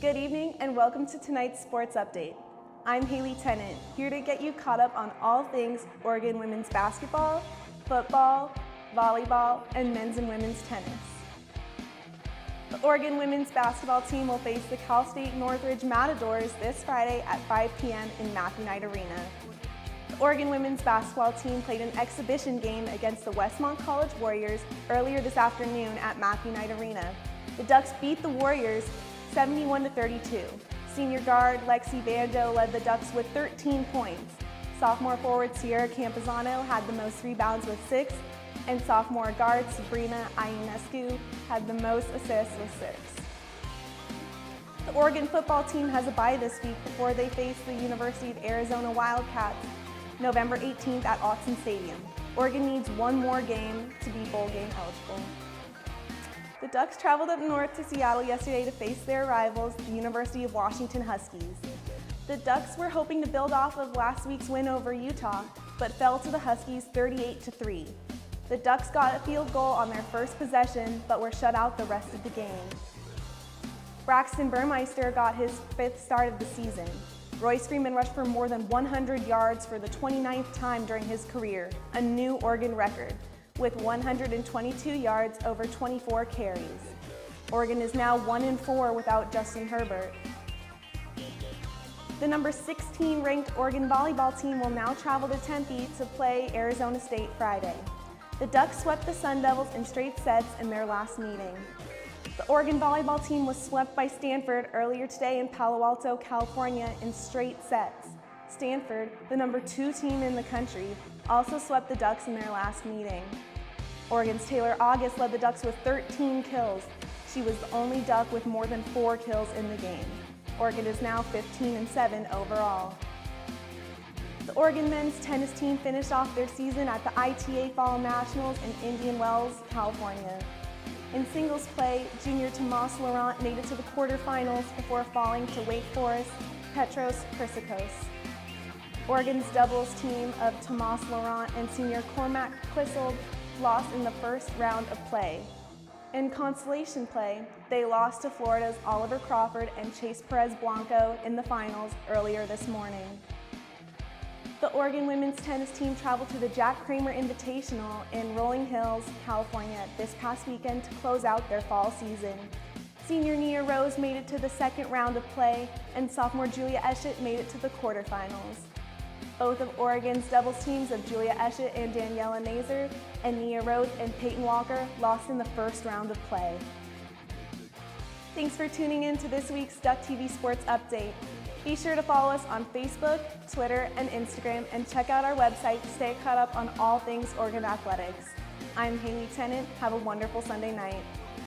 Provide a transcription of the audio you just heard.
Good evening and welcome to tonight's sports update. I'm Haley Tennant, here to get you caught up on all things Oregon women's basketball, football, volleyball, and men's and women's tennis. The Oregon women's basketball team will face the Cal State Northridge Matadors this Friday at 5 p.m. in Matthew Knight Arena. The Oregon women's basketball team played an exhibition game against the Westmont College Warriors earlier this afternoon at Matthew Knight Arena. The Ducks beat the Warriors 71-32. Senior guard Lexi Banjo led the Ducks with 13 points. Sophomore forward Sierra Campuzano had the most rebounds with 6, and sophomore guard Sabrina Ionescu had the most assists with 6. The Oregon football team has a bye this week before they face the University of Arizona Wildcats November 18th at Autzen Stadium. Oregon needs one more game to be bowl game eligible. The Ducks traveled up north to Seattle yesterday to face their rivals, the University of Washington Huskies. The Ducks were hoping to build off of last week's win over Utah, but fell to the Huskies 38-3. The Ducks got a field goal on their first possession, but were shut out the rest of the game. Braxton Burmeister got his 5th start of the season. Royce Freeman rushed for more than 100 yards for the 29th time during his career, a new Oregon record, with 122 yards over 24 carries. Oregon is now 1-4 without Justin Herbert. The number 16 ranked Oregon volleyball team will now travel to Tempe to play Arizona State Friday. The Ducks swept the Sun Devils in straight sets in their last meeting. The Oregon volleyball team was swept by Stanford earlier today in Palo Alto, California in straight sets. Stanford, the number 2 team in the country, also swept the Ducks in their last meeting. Oregon's Taylor August led the Ducks with 13 kills. She was the only Duck with more than 4 kills in the game. Oregon is now 15-7 overall. The Oregon men's tennis team finished off their season at the ITA Fall Nationals in Indian Wells, California. In singles play, junior Tomas Laurent made it to the quarterfinals before falling to Wake Forest Petros Chrysikos. Oregon's doubles team of Tomas Laurent and senior Cormac Clissold lost in the first round of play. In consolation play, they lost to Florida's Oliver Crawford and Chase Perez Blanco in the finals earlier this morning. The Oregon women's tennis team traveled to the Jack Kramer Invitational in Rolling Hills, California this past weekend to close out their fall season. Senior Nia Rose made it to the second round of play, and sophomore Julia Eschett made it to the quarterfinals. Both of Oregon's doubles teams of Julia Eschett and Daniela Nazer and Nia Rose and Peyton Walker lost in the first round of play. Thanks for tuning in to this week's Duck TV Sports Update. Be sure to follow us on Facebook, Twitter, and Instagram, and check out our website to stay caught up on all things Oregon athletics. I'm Haley Tennant. Have a wonderful Sunday night.